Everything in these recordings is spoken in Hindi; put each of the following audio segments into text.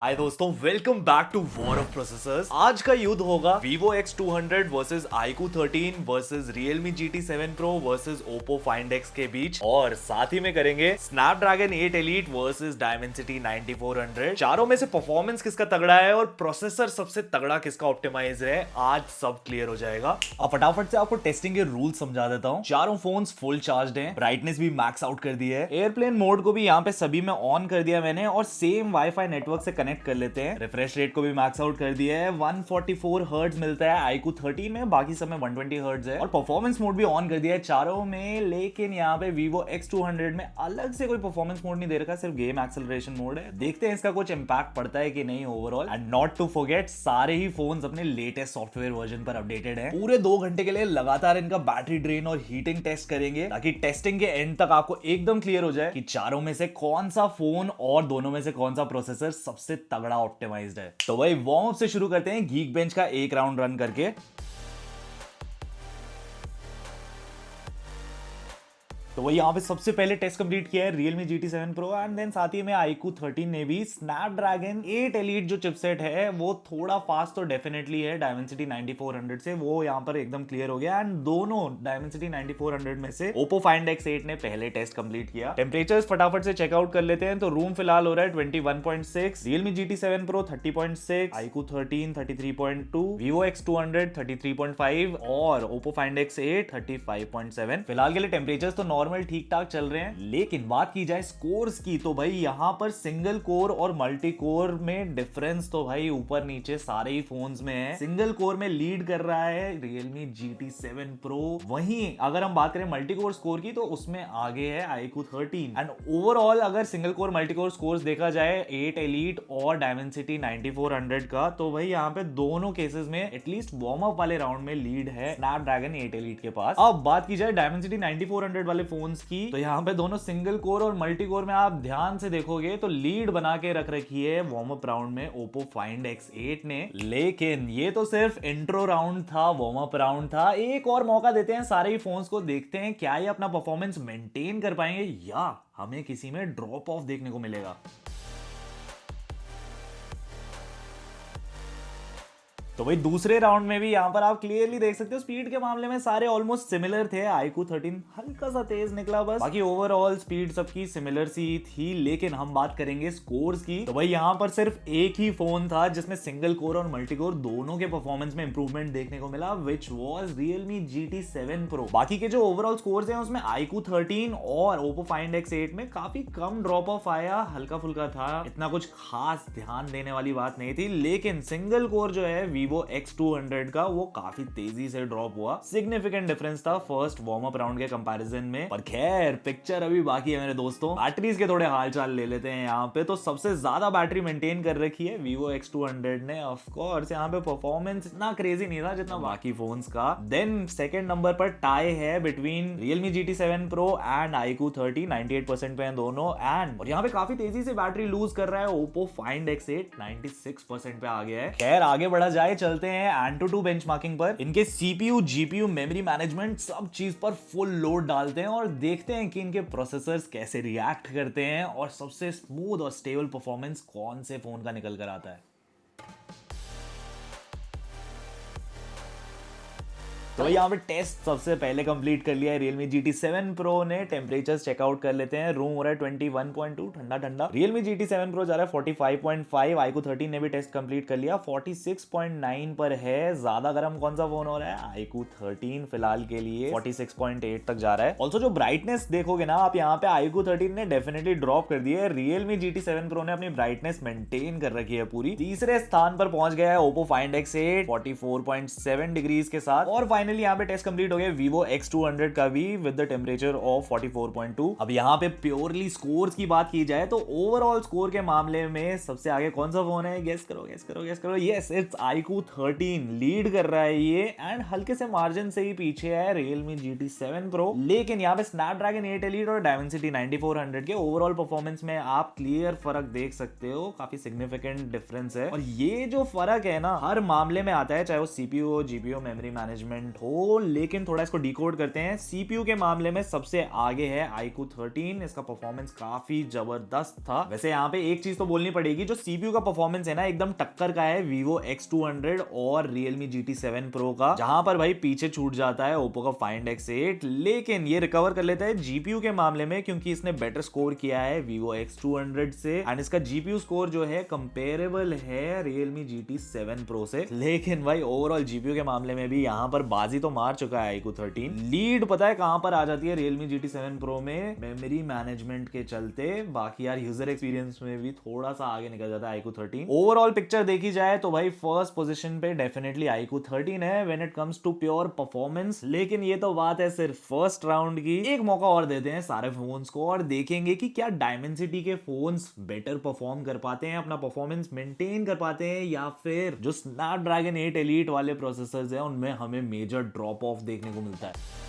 हाय दोस्तों, welcome back to war of processors. आज का युद्ध होगा Vivo X200 versus iQOO 13 versus Realme GT7 Pro versus Oppo Find X के बीच, और साथ ही में करेंगे Snapdragon 8 Elite वर्सेस Dimensity 9400। चारों में से परफॉर्मेंस किसका तगड़ा है और प्रोसेसर सबसे तगड़ा किसका ऑप्टिमाइज है, आज सब क्लियर हो जाएगा। अब फटाफट से आपको टेस्टिंग के रूल समझा देता हूँ। चारों फोन्स फुल चार्ज हैं, ब्राइटनेस भी मैक्स आउट कर दी है, एयरप्लेन मोड को भी यहाँ पे सभी में ऑन कर दिया मैंने, और सेम वाईफाई नेटवर्क से कनेक्ट कर लेते हैं। रिफ्रेश रेट को भी मैक्स आउट कर दिया है, 144 हर्ट्ज मिलता है iQOO 13 में, बाकी सब में 120 हर्ट्ज है, और परफॉर्मेंस मोड भी ऑन कर दिया है चारों में। लेकिन यहाँ पे Vivo X200 में अलग से कोई परफॉर्मेंस मोड नहीं दे रखा, सिर्फ गेम एक्सेलरेशन मोड है। देखते हैं इसका कुछ इंपैक्ट पड़ता है कि नहीं overall. And not to forget, सारे ही फोन्स अपने लेटेस्ट सॉफ्टवेयर वर्जन पर अपडेटेड है। पूरे 2 घंटे के लिए लगातार इनका बैटरी ड्रेन और हीटिंग टेस्ट करेंगे, ताकि टेस्टिंग के एंड तक आपको एकदम क्लियर हो जाए कि चारों में से कौन सा फोन और दोनों में से कौन सा प्रोसेसर सबसे तगड़ा ऑप्टिमाइज्ड है। तो भाई वार्म अप से शुरू करते हैं, गीक बेंच का एक राउंड रन करके। तो वही यहाँ पे सबसे पहले टेस्ट कंप्लीट किया है Realme GT7 Pro, and then साथ ही में iQOO 13 ने भी Snapdragon 8 Elite जो चिपसेट है वो थोड़ा फास्ट तो डेफिनेटली है Dimensity 9400 से, वो यहाँ पर एकदम क्लियर हो गया। एंड दोनों Dimensity 9400 में से Oppo Find X8 ने पहले टेस्ट कंप्लीट किया। टेम्परेचर्स फटाफट से चेकआउट कर लेते हैं। तो रूम फिलहाल हो रहा है 21.6, Realme GT7 Pro 30.6, iQOO 13 33.2, Vivo X200 33.5 और Oppo Find X8 35.7। फिलहाल के लिए टेम्परेचर्स तो नॉर्मल ठीक ठाक चल रहे हैं। लेकिन बात की जाए स्कोर्स की, तो भाई यहाँ पर सिंगल कोर और मल्टी कोर में डिफरेंस तो भाई ऊपर नीचे सारे ही फोन्स में है। सिंगल कोर में लीड कर रहा है Realme GT7 Pro, वहीं अगर हम बात करें मल्टी कोर स्कोर की तो उसमें आगे है iQOO 13। एंड ओवरऑल अगर single core multi core scores देखा जाए 8 Elite और Dimensity 9400 का, तो भाई यहाँ पे दोनों केसेस में एटलीस्ट वार्म अप वाले राउंड में लीड है Snapdragon 8 Elite के पास। अब बात की जाए Dimensity 9400 वाले फोन्स की, तो यहाँ पे दोनों सिंगल कोर और मल्टी कोर में आप ध्यान से देखोगे तो लीड बना के रख रखी है वार्म अप राउंड में Oppo Find X8 ने। लेकिन ये तो सिर्फ इंट्रो राउंड था, वार्म अप राउंड था। एक और मौका देते हैं सारे ही फोन्स को, देखते हैं क्या ये अपना परफॉर्मेंस मेंटेन कर पाएंगे या हमें किसी में ड्रॉप ऑफ देखने को मिलेगा। तो भाई दूसरे राउंड में भी यहाँ पर आप क्लियरली देख सकते हो, स्पीड के मामले में सारे ऑलमोस्ट सिमिलर थे। iQOO 13 हल्का सा तेज निकला बस, बाकी ओवरऑल स्पीड सबकी सिमिलर सी थी। लेकिन हम बात करेंगे स्कोर्स की, तो भाई यहाँ पर सिर्फ एक ही फोन था जिसमें सिंगल कोर और मल्टी कोर दोनों के परफॉर्मेंस में इंप्रूवमेंट देखने को मिला, which was Realme GT7 Pro। बाकी के जो ओवरऑल स्कोर्स हैं उसमें iQOO 13 और Oppo Find X8 में काफी कम ड्रॉप ऑफ आया, हल्का फुल्का था, इतना कुछ खास ध्यान देने वाली बात नहीं थी। लेकिन सिंगल कोर जो है Vivo X200 का, वो काफी तेजी से ड्रॉप हुआ। सिग्निफिकेंट डिफरेंस था फर्स्ट वार्म अप राउंड के कंपैरिजन में। पर खैर पिक्चर अभी बाकी है मेरे दोस्तों। बैटरीज के थोड़े हालचाल ले लेते हैं यहाँ पे। तो सबसे ज्यादा बैटरी मेंटेन कर रखी है Vivo X200 ने। ऑफ कोर्स यहाँ पे परफॉर्मेंस इतना क्रेजी नहीं था जितना बाकी फोन्स का। देन सेकंड नंबर पर टाई है between Realme GT7 Pro and iQOO 13, 98% पे हैं दोनों। एंड और यहाँ पे काफी तेजी से बैटरी लूज कर रहा है Oppo Find X8, 96% पे आ गया है। खैर आगे बढ़ा जाए, चलते हैं AnTuTu बेंचमार्किंग पर। इनके CPU, GPU, मेमोरी मैनेजमेंट सब चीज पर फुल लोड डालते हैं और देखते हैं कि इनके प्रोसेसर्स कैसे रिएक्ट करते हैं और सबसे स्मूथ और स्टेबल परफॉर्मेंस कौन से फोन का निकल कर आता है। तो यहाँ पे टेस्ट सबसे पहले कंप्लीट कर लिया है Realme GT7 Pro ने। टेम्परेचर्स चेकआउट कर लेते हैं। रूम हो रहा है 21.2, ठंडा ठंडा। Realme GT7 Pro जा रहा है 45.5, iQOO 13 ने भी टेस्ट कंप्लीट कर लिया, 46.9 पर है। ज्यादा गर्म कौन सा फोन हो रहा है? iQOO 13 फिलहाल के लिए 46.8 तक जा रहा है। ऑल्सो जो ब्राइटनेस देखोगे ना आप, यहाँ पे iQOO 13 ने डेफिनेटली ड्रॉप कर दी है। Realme GT7 Pro ने अपनी ब्राइटनेस मेंटेन कर रखी है पूरी। तीसरे स्थान पर पहुंच गया है Oppo Find X8 44.7 डिग्रीज के साथ। और फाइनली यहाँ पे टेस्ट कंप्लीट हो गया Vivo X200 का भी विद द टेम्परेचर ऑफ 44.2। अब यहाँ पे प्योरली स्कोर्स की बात की जाए तो ओवरऑल स्कोर के मामले में सबसे आगे कौन सा फोन है? गेस करो गेस करो गेस करो। यस, इट्स iQOO 13 लीड कर रहा है ये, एंड हल्के से मार्जिन से ही पीछे है Realme GT7 Pro। लेकिन यहाँ पे Snapdragon 8 Elite और Dimensity 9400 के ओवरऑल परफॉर्मेंस में आप क्लियर फर्क देख सकते हो, काफी सिग्निफिकेंट डिफरेंस है। और ये जो फर्क है ना हर मामले में आता है, चाहे वो CPU हो, GPU, मेमोरी मैनेजमेंट हो, लेकिन थोड़ा इसको डिकोड करते हैं। सीपीयू के मामले में सबसे आगे है iQOO 13। इसका परफॉर्मेंस काफी जबरदस्त था। वैसे यहाँ पे एक चीज तो बोलनी पड़ेगी, जो सीपीयू का परफॉर्मेंस है ना एकदम टक्कर का है Vivo X200 और Realme GT7 Pro का, जहां पर भाई पीछे छूट जाता है Oppo का Find X8, लेकिन ये रिकवर कर लेता है जीपीयू के मामले में, क्योंकि इसने बेटर स्कोर किया है Vivo X200 से, एंड इसका जीपीयू स्कोर जो है कंपेरेबल है Realme GT7 Pro से। लेकिन भाई ओवरऑल जीपीयू के मामले में भी यहाँ पर बाजी तो मार चुका है iQOO 13। लीड पता है कहां पर आ जाती है Realme GT7 Pro में? मेमोरी मैनेजमेंट के चलते। बाकी यार यूजर एक्सपीरियंस में भी थोड़ा सा आगे निकल जाता है iQOO 13। ओवरऑल पिक्चर देखी जाए तो भाई फर्स्ट पोजीशन पे डेफिनेटली iQOO 13 है when it comes to pure performance. लेकिन ये तो बात है सिर्फ फर्स्ट राउंड की। एक मौका और देते हैं सारे फोन्स को और देखेंगे कि क्या डायमेंसिटी के फोन्स बेटर परफॉर्म कर पाते हैं, अपना परफॉर्मेंस मेंटेन कर पाते हैं, या फिर जो स्नैपड्रैगन 8 एलीट वाले प्रोसेसर्स हैं उनमें हमें मेजर ड्रॉप ऑफ देखने को मिलता है।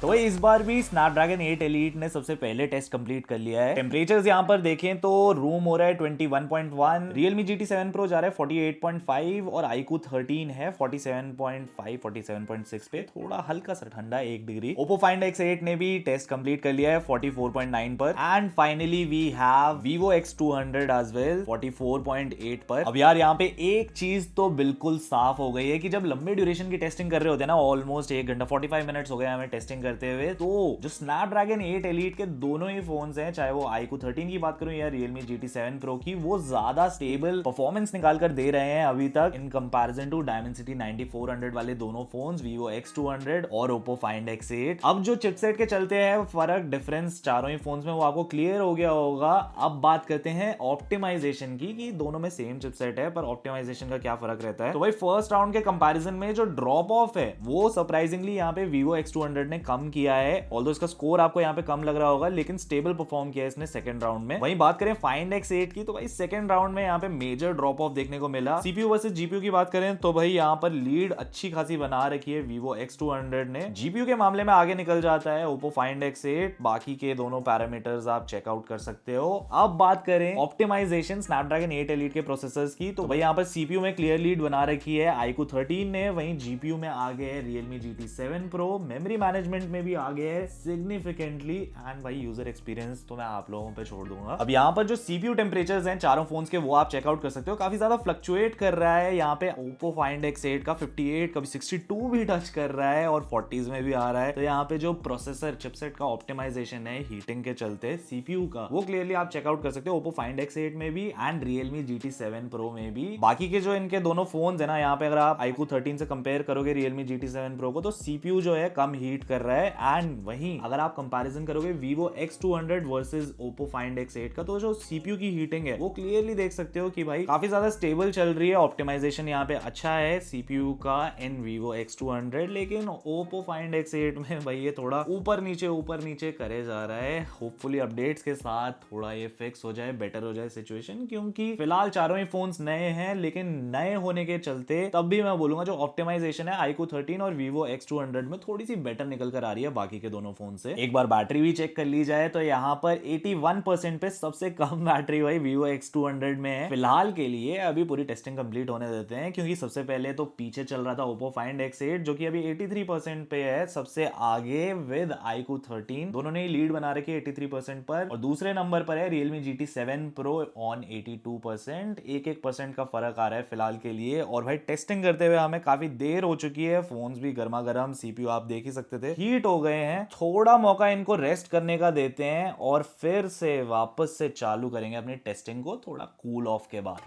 तो भाई इस बार भी स्नैपड्रैगन 8 एलीट ने सबसे पहले टेस्ट कंप्लीट कर लिया है। टेम्परेचर्स यहां पर देखें तो रूम हो रहा है 21.1, Realme GT7 Pro जा रहा है 48.5 और iQOO 13 है 47.5 47.6 पे, थोड़ा हल्का सा ठंडा 1 डिग्री। Oppo Find X8 ने भी टेस्ट कंप्लीट कर लिया है 44.9 पर, and finally we have Vivo X200 as well 44.8 पर। अब यार यहाँ पे एक चीज तो बिल्कुल साफ हो गई है कि जब लंबे ड्यूरेशन की टेस्टिंग कर रहे होते हैं ना, ऑलमोस्ट 1 घंटा 45 मिनट्स हो गए हमें टेस्टिंग करते हुए, तो जो स्नैपड्रैगन 8 एलीट के दोनों ही फोन्स हैं, चाहे वो iQOO 13 की बात करूं या Realme GT7 Pro की, वो ज्यादा स्टेबल परफॉर्मेंस निकाल कर दे रहे हैं अभी तक इन कंपैरिजन टू Dimensity 9400 वाले दोनों फोन्स Vivo X200 और Oppo Find X8। अब जो चिपसेट के चलते हैं फर्क डिफरेंस चारों ही फोन्स में वो आपको क्लियर हो गया होगा। अब बात करते हैं ऑप्टिमाइजेशन की, कि दोनों में सेम चिपसेट है पर ऑप्टिमाइजेशन का क्या फर्क रहता है। तो भाई फर्स्ट राउंड के कंपैरिजन में जो ड्रॉप ऑफ है वो सरप्राइजिंगली यहाँ पे Vivo X200 ने कम किया है। ऑल्दो इसका स्कोर आपको यहाँ पे कम लग रहा होगा, लेकिन स्टेबल परफॉर्म किया है इसने सेकंड राउंड में। वहीं बात करें Find X8 की, तो भाई सेकंड राउंड में यहाँ पे मेजर ड्रॉप ऑफ देखने को मिला। सीपीयू वर्सेस जीपीयू की बात करें तो भाई यहाँ पर लीड अच्छी खासी बना रखी है Vivo X200 ने। जीपीयू के मामले में आगे निकल जाता है Oppo Find X8। बाकी के दोनों पैरामीटर्स आप चेकआउट कर सकते हो। अब बात करें ऑप्टिमाइजेशन स्नैपड्रैगन 8 एलीट के प्रोसेसर्स की, तो भाई यहाँ पर सीपीयू में क्लियर लीड बना रखी है iQOO 13 ने। वहीं जीपीयू में आगे है Realme GT7 Pro। Memory management में भी आगे है सिग्निफिकेंटली, एंड भाई यूजर एक्सपीरियंस तो मैं आप लोगों पे छोड़ दूंगा। अब यहाँ पर जो सीपीयू टेम्परेचर्स हैं चारों फोन्स के वो आप चेकआउट कर सकते हो। काफी ज्यादा फ्लक्चुएट कर रहा है। यहाँ पे Oppo Find X8 का 58 कभी 62 भी टच कर रहा है और 40s में भी आ रहा है। तो यहाँ पे जो प्रोसेसर चिपसेट का ऑप्टिमाइजेशन है हीटिंग के चलते सीपीयू का, वो क्लियरली आप चेकआउट कर सकते हो Oppo Find X8 में भी एंड Realme GT7 Pro में भी। बाकी के जो इनके दोनों फोन्स है ना, यहाँ पे अगर आप iQOO 13 से कंपेयर करोगे Realme GT7 Pro को, तो सीपीयू जो है कम हीट कर रहा है। एंड वहीं अगर आप कंपैरिजन करोगे Vivo X200 versus Oppo Find X8 का, तो जो सीपीयू की हीटिंग है वो क्लियरली देख सकते हो कि भाई काफी ज्यादा स्टेबल चल रही है। ऑप्टिमाइजेशन यहाँ पे अच्छा है सीपीयू का इन Vivo X200, लेकिन Oppo Find X8 में भाई ये थोड़ा ऊपर नीचे करे जा रहा है। होपफुली अपडेट्स के साथ थोड़ा ये फिक्स हो जाए, बेटर हो जाए सिचुएशन, क्योंकि फिलहाल चारों ही फोन्स नए हैं। लेकिन नए होने के चलते तब भी मैं बोलूंगा जो ऑप्टिमाइजेशन है iQOO 13 और Vivo X200 में थोड़ी सी बेटर निकल कर आ रही है बाकी के दोनों फोन से। एक बार बैटरी भी चेक कर ली जाए तो यहाँ पर 81% पे सबसे कम बैटरी भाई Vivo X200 में है फिलहाल के लिए। अभी पूरी टेस्टिंग कंप्लीट होने देते हैं, क्योंकि सबसे पहले तो पीछे चल रहा था Oppo Find X8 जो कि अभी 83% पे है सबसे आगे विद iQOO 13। दोनों ने लीड बना रखी है 83% पर, और दूसरे नंबर पर है Realme GT7 Pro ऑन 82%। 1% का फर्क आ रहा है फिलहाल के लिए। और भाई टेस्टिंग करते हुए हमें काफी देर हो चुकी है, फोन्स भी गर्मा गर्म, सीपीयू आप देख ही सकते थे हीट हो गए हैं। थोड़ा मौका इनको रेस्ट करने का देते हैं और फिर से वापस से चालू करेंगे अपनी टेस्टिंग को थोड़ा कूल ऑफ के बाद।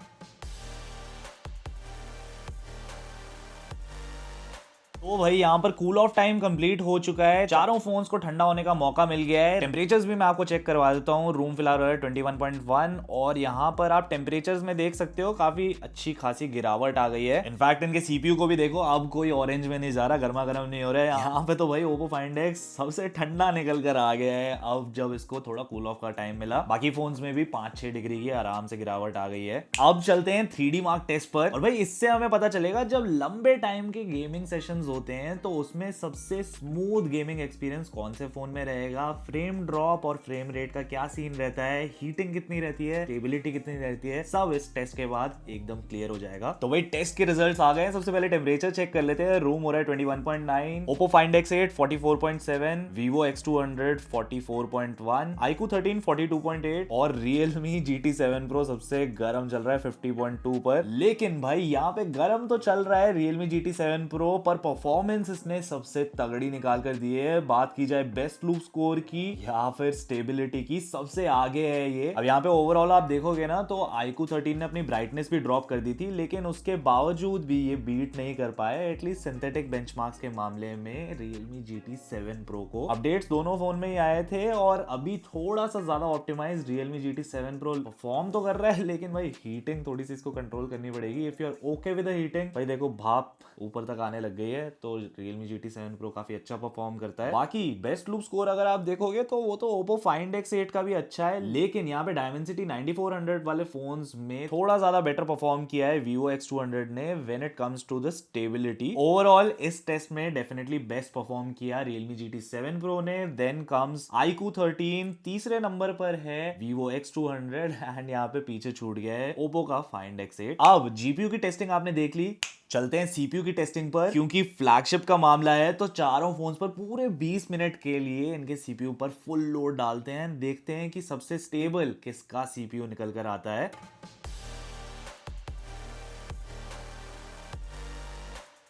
तो भाई यहाँ पर कूल ऑफ टाइम कंप्लीट हो चुका है, चारों फोन्स को ठंडा होने का मौका मिल गया है। टेम्परेचर्स भी मैं आपको चेक करवा देता हूँ। रूम फिलहाल है 21.1 और यहाँ पर आप टेम्परेचर्स में देख सकते हो काफी अच्छी खासी गिरावट आ गई है। इनफैक्ट इनके सीपीयू को भी देखो, अब कोई ऑरेंज में नहीं जा रहा, गर्मा गर्म नहीं हो रहा है। यहाँ पे तो भाई Oppo Find X सबसे ठंडा निकल कर आ गया है अब जब इसको थोड़ा कूल ऑफ का टाइम मिला। बाकी फोन्स में भी 5-6 डिग्री की आराम से गिरावट आ गई है। अब चलते हैं 3D मार्क टेस्ट पर, और भाई इससे हमें पता चलेगा जब लंबे टाइम के गेमिंग सेशंस होते हैं तो उसमें सबसे स्मूथ गेमिंग एक्सपीरियंस कौन से फोन में रहेगा, फ्रेम ड्रॉप और फ्रेम रेट का क्या सीन रहता है, हीटिंग कितनी रहती है, स्टेबिलिटी कितनी रहती है, सब इस टेस्ट के बाद एकदम क्लियर हो जाएगा। तो वही टेस्ट के रिजल्ट्स आ गए हैं। सबसे पहले टेम्परेचर चेक कर लेते हैं। रूम हो रहा है 21.9, Oppo Find X8 44.7, Vivo X200 44.1, iQOO 13 42.8 और Realme GT7 Pro सबसे गर्म चल रहा है 50.2 पर। लेकिन भाई यहाँ पे गर्म तो चल रहा है Realme GT7 Pro, पर परफॉर्मेंस इसने सबसे तगड़ी निकाल कर दी है। बात की जाए बेस्ट लूप स्कोर की या फिर स्टेबिलिटी की, सबसे आगे है ये। अब यहाँ पे ओवरऑल आप देखोगे ना तो iQOO 13 ने अपनी ब्राइटनेस भी ड्रॉप कर दी थी, लेकिन उसके बावजूद भी ये बीट नहीं कर पाए एटलीस्ट सिंथेटिक बेंचमार्क्स के मामले में Realme GT7 Pro को। अपडेट्स दोनों फोन में ही आए थे और अभी थोड़ा सा ज्यादा optimised Realme GT7 Pro perform तो कर रहा है, लेकिन भाई हीटिंग थोड़ी सी इसको कंट्रोल करनी पड़ेगी। If you are okay with the heating, भाई देखो भाप ऊपर तक आने लग गई है तो Realme GT7 Pro काफी अच्छा परफॉर्म करता है। बाकी बेस्ट लूप स्कोर अगर आप देखोगे तो वो तो Oppo Find X8 का भी अच्छा है, लेकिन यहाँ पे Dimensity 9400 वाले फोन्स में थोड़ा ज्यादा बेटर परफॉर्म किया है Vivo X200 ने when it comes to the stability. Overall इस टेस्ट में डेफिनेटली बेस्ट परफॉर्म किया Realme GT7 Pro ने। देन कम्स iQOO 13, तीसरे नंबर पर है Vivo X200 एंड यहाँ पे पीछे छूट गया है Oppo का Find X8। अब GPU की टेस्टिंग आपने देख ली, चलते हैं CPU की टेस्टिंग पर। क्योंकि फ्लैगशिप का मामला है तो चारों फोन्स पर पूरे 20 मिनट के लिए इनके CPU पर फुल लोड डालते हैं, देखते हैं कि सबसे स्टेबल किसका CPU निकल कर आता है।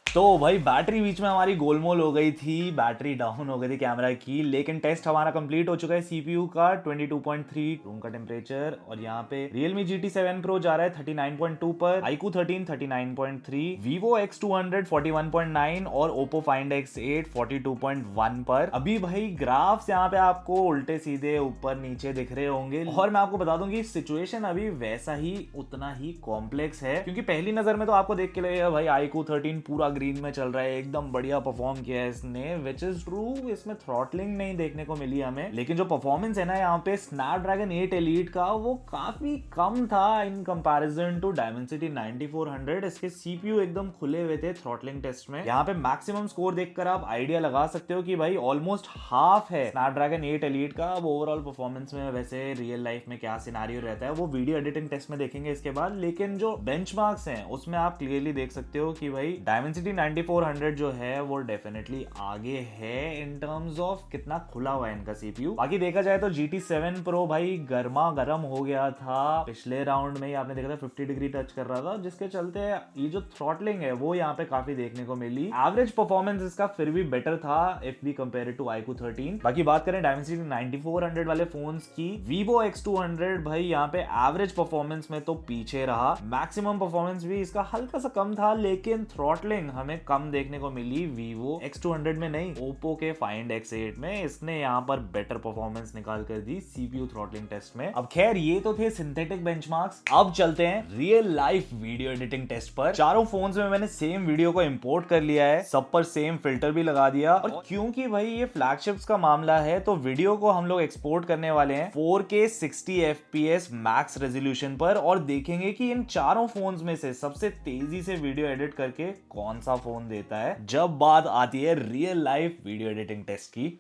तो भाई बैटरी बीच में हमारी गोलमोल हो गई थी, बैटरी डाउन हो गई थी कैमरा की, लेकिन टेस्ट हमारा कंप्लीट हो चुका है। CPU का 22.3 रूम का टेम्परेचर, और यहाँ पे Realme GT7 Pro जा रहा है 39.2 पर, iQOO 13 39.3, Vivo X200 41.9 और Oppo Find X8 42.1 पर। अभी भाई ग्राफ्स यहाँ पे आपको उल्टे सीधे ऊपर नीचे दिख रहे होंगे, और मैं आपको बता दूं कि सिचुएशन अभी वैसा ही उतना ही कॉम्प्लेक्स है, क्योंकि पहली नजर में तो आपको देख के लगेगा भाई iQOO 13 पूरा ग्रीन में चल रहा है, एकदम बढ़िया परफॉर्म किया है इसने, विच इज ट्रू। इसमें थ्रॉटलिंग नहीं देखने को मिली हमें, लेकिन जो परफॉर्मेंस है ना यहाँ पे स्नैपड्रैगन 8 एलीट का, वो काफी कम था इन कंपैरिजन टू Dimensity 9400। इसके CPU एकदम खुले हुए थे थ्रॉटलिंग टेस्ट में। यहाँ पे मैक्सिमम स्कोर देखकर आप आइडिया लगा सकते हो कि भाई ऑलमोस्ट हाफ है स्नैपड्रैगन 8 एलीट का। अब ओवरऑल परफॉर्मेंस में वैसे रियल लाइफ में क्या सिनेरियो रहता है वो वीडियो एडिटिंग टेस्ट में देखेंगे इसके बाद, लेकिन जो बेंचमार्क्स हैं उसमें आप क्लियरली देख सकते हो कि भाई Dimensity 9400 जो है वो डेफिनेटली आगे है इन टर्म्स ऑफ कितना खुला हुआ है इनका CPU। बाकी देखा जाए तो GT7 Pro भाई गर्मा गर्म हो गया था पिछले राउंड में ही, आपने देखा था 50 डिग्री टच कर रहा था, जिसके चलते ये जो थ्रॉटलिंग है वो यहाँ पे काफी देखने को मिली। एवरेज परफॉर्मेंस इसका फिर भी बेटर था if we compare it to iQOO 13। बाकी बात करें Dimensity 9400 वाले फोन्स की, Vivo X200 भाई यहाँ पे एवरेज परफॉर्मेंस में तो पीछे रहा, मैक्सिमम परफॉर्मेंस भी इसका हल्का सा कम था, लेकिन थ्रॉटलिंग हमें कम देखने को मिली Vivo X200 में नहीं, Oppo के Find X8 में। इसने यहाँ पर बेटर परफॉर्मेंस निकाल कर दी CPU थ्रॉटलिंग टेस्ट में। अब खैर ये तो थे सिंथेटिक बेंचमार्क्स, अब चलते हैं real life video editing test पर। चारों फोन्स में मैंने सेम वीडियो को इंपोर्ट कर लिया है, सब पर सेम फिल्टर भी लगा दिया, और क्योंकि भाई ये फ्लैगशिप्स का मामला है तो वीडियो को हम लोग एक्सपोर्ट करने वाले हैं 4K 60 FPS मैक्स रेजोल्यूशन पर, और देखेंगे कि इन चारों फोन्स में से सबसे तेजी से वीडियो एडिट करके कौन सा फोन देता है, जब बात आती है real life video editing test की।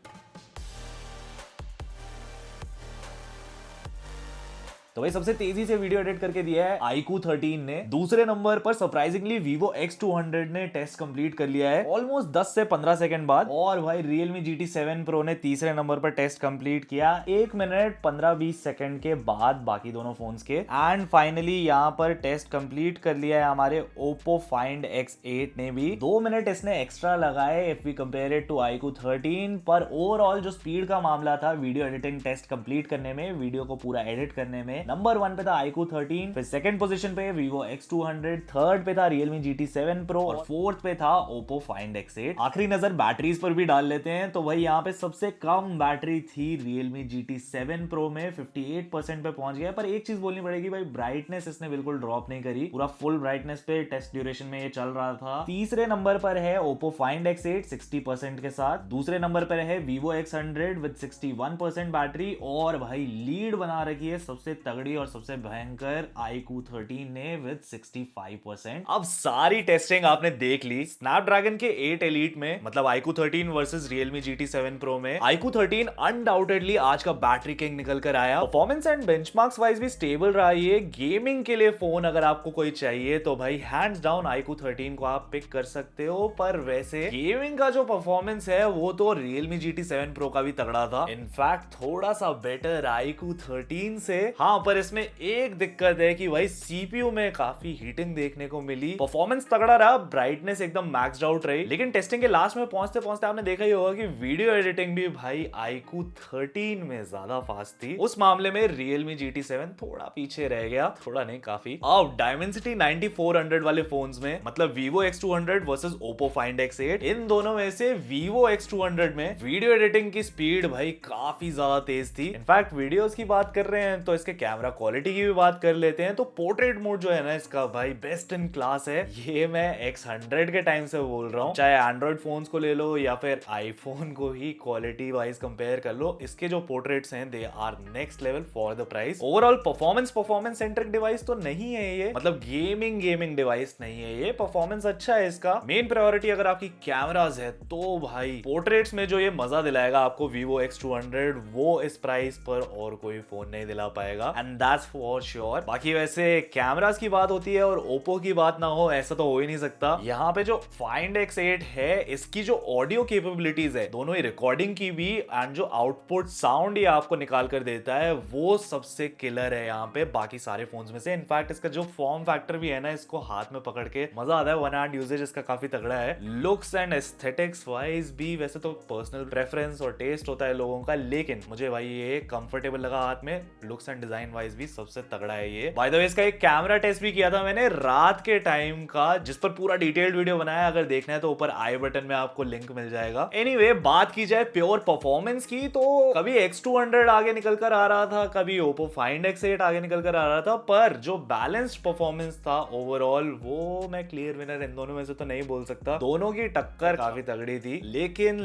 तो भाई सबसे तेजी से वीडियो एडिट करके दिया है iQOO 13 ने। दूसरे नंबर पर सरप्राइजिंगली Vivo X200 ने टेस्ट कंप्लीट कर लिया है ऑलमोस्ट 10 से 15 सेकंड बाद, और भाई Realme GT7 Pro ने तीसरे नंबर पर टेस्ट कंप्लीट किया 1 मिनट 15-20 सेकंड के बाद बाकी दोनों फोन्स के। एंड फाइनली यहाँ पर टेस्ट कंप्लीट कर लिया है हमारे Oppo Find X8 ने भी। 2 मिनट इसने एक्स्ट्रा लगाए if we compare it to iQOO 13, पर ओवरऑल जो स्पीड का मामला था वीडियो एडिटिंग टेस्ट कंप्लीट करने में, वीडियो को पूरा एडिट करने में, नंबर 1 पे था iQOO 13, फिर सेकंड पोजीशन पे Vivo X200, थर्ड पे था Realme GT7 Pro और फोर्थ पे था Oppo Find X8। आखिरी नजर बैटरीज पर भी डाल लेते हैं, तो भाई यहाँ पे सबसे कम बैटरी थी Realme GT7 Pro में, 58% पे पहुंच गया। पर एक चीज बोलनी पड़ेगी भाई, ब्राइटनेस इसने बिल्कुल ड्रॉप नहीं करी, पूरा फुल ब्राइटनेस पे टेस्ट ड्यूरेशन में ये चल रहा था। तीसरे नंबर पर है Oppo Find X8 60% के साथ, दूसरे नंबर पर है Vivo X100 विद 61% बैटरी, और भाई लीड बना रखी है सबसे तगड़ी और सबसे भयंकर iQOO 13 ने विद 65%। अब सारी टेस्टिंग आपने देख ली। स्नैपड्रैगन के 8 एलीट में मतलब iQOO 13 versus Realme GT7 Pro में iQOO 13 अनडाउटेडली आज का बैटरी किंग निकल कर आया। परफॉर्मेंस एंड बेंचमार्क्स वाइज भी स्टेबल रहा ये। गेमिंग के लिए फोन अगर आपको कोई चाहिए तो भाई हैंड्स डाउन iQOO 13 को आप पिक कर सकते हो। पर वैसे गेमिंग का जो परफॉर्मेंस है वो तो Realme GT7 Pro का भी तगड़ा था। इनफैक्ट थोड़ा सा बेटर iQOO 13 से। हाँ, पर इसमें एक दिक्कत है कि भाई सीपीयू में काफी हीटिंग देखने को मिली। परफॉर्मेंस तगड़ा रहा, ब्राइटनेस एकदम मैक्स्ड आउट रही, लेकिन टेस्टिंग के लास्ट में पहुंचते पहुंचते आपने देखा ही होगा कि वीडियो एडिटिंग भी भाई iQOO 13 में ज्यादा फास्ट थी। उस मामले में Realme GT7 थोड़ा पीछे रह गया, थोड़ा नहीं काफी। अब Dimensity 9400 वाले फोन्स में मतलब Vivo X200 versus Oppo Find X8, इन दोनों में से Vivo X200 में वीडियो एडिटिंग की स्पीड भाई काफी ज्यादा तेज थी। इनफैक्ट वीडियोस की बात कर रहे हैं तो इसके कैमरा क्वालिटी की भी बात कर लेते हैं तो पोर्ट्रेट मोड जो है ना इसका भाई बेस्ट इन क्लास है। ये मैं X100 के टाइम से बोल रहा हूँ, चाहे एंड्रॉइड फोन्स को ले लो या फिर आईफोन को ही क्वालिटी वाइज कंपेयर कर लो, इसके जो पोर्ट्रेट्स हैं they are next level for the price. Overall performance centric device तो नहीं है ये, मतलब गेमिंग डिवाइस नहीं है ये। परफॉर्मेंस अच्छा है इसका। मेन प्रायोरिटी अगर आपकी कैमराज है तो भाई पोर्ट्रेट्स में जो ये मजा दिलाएगा आपको Vivo X200 वो इस प्राइस पर और कोई फोन नहीं दिला पाएगा, एंड दैट्स फॉर श्योर। बाकी वैसे कैमरास की बात होती है और ओप्पो की बात ना हो ऐसा तो हो ही नहीं सकता। यहाँ पे जो Find X8 है इसकी जो ऑडियो कैपेबिलिटीज है दोनों ही रिकॉर्डिंग की भी एंड जो आउटपुट साउंड ये आपको निकाल कर देता है वो सबसे किलर है यहाँ पे बाकी सारे फोन्स में से। इनफैक्ट इसका जो फॉर्म फैक्टर भी है ना, इसको हाथ में पकड़ के मजा आता है। वन हैंड यूजेज इसका काफी तगड़ा है। लुक्स एंड एस्थेटिक्स वाइज भी वैसे तो पर्सनल प्रेफरेंस और टेस्ट होता है लोगों का, लेकिन मुझे भाई ये कंफर्टेबल लगा हाथ में। लुक्स एंड डिजाइन वाइज भी सबसे तगड़ा है ये। बाय द वे इसका एक कैमरा टेस्ट भी किया था मैंने रात के टाइम का, जिस पर पूरा डिटेल्ड वीडियो बनाया। अगर देखना है तो ऊपर आई बटन में आपको लिंक मिल जाएगा। एनीवे, बात की जाए प्योर परफॉर्मेंस की तो कभी X200 आगे निकल कर आ रहा था, कभी Oppo Find X8 आगे निकल कर आ रहा था, पर जो बैलेंस्ड परफॉर्मेंस था ओवरऑल वो मैं क्लियर विनर इन दोनों में से तो नहीं बोल सकता। दोनों की टक्कर काफी तगड़ी थी, लेकिन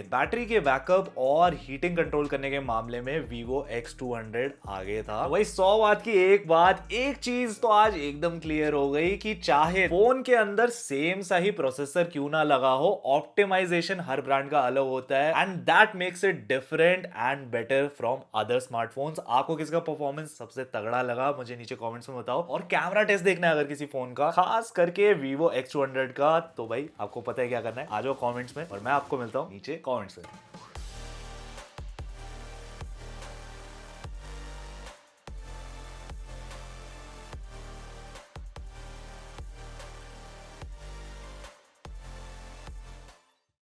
बैटरी के बैकअप और हीटिंग कंट्रोल करने के मामले में Vivo X200 आगे था। वही 100 वाट की एक चीज तो आज एकदम क्लियर हो गई कि चाहे फोन के अंदर सेम सा ही प्रोसेसर क्यों ना लगा हो, ऑप्टिमाइजेशन हर ब्रांड का अलग होता है and that makes it different and better from other smartphones. आपको किसका परफॉर्मेंस सबसे तगड़ा लगा मुझे नीचे कमेंट्स में बताओ। और कैमरा टेस्ट देखना है अगर किसी फोन का, खास करके Vivo X200 का, तो भाई आपको पता है क्या करना है, आ जाओ कमेंट्स में और मैं आपको मिलता हूँ नीचे कमेंट्स में।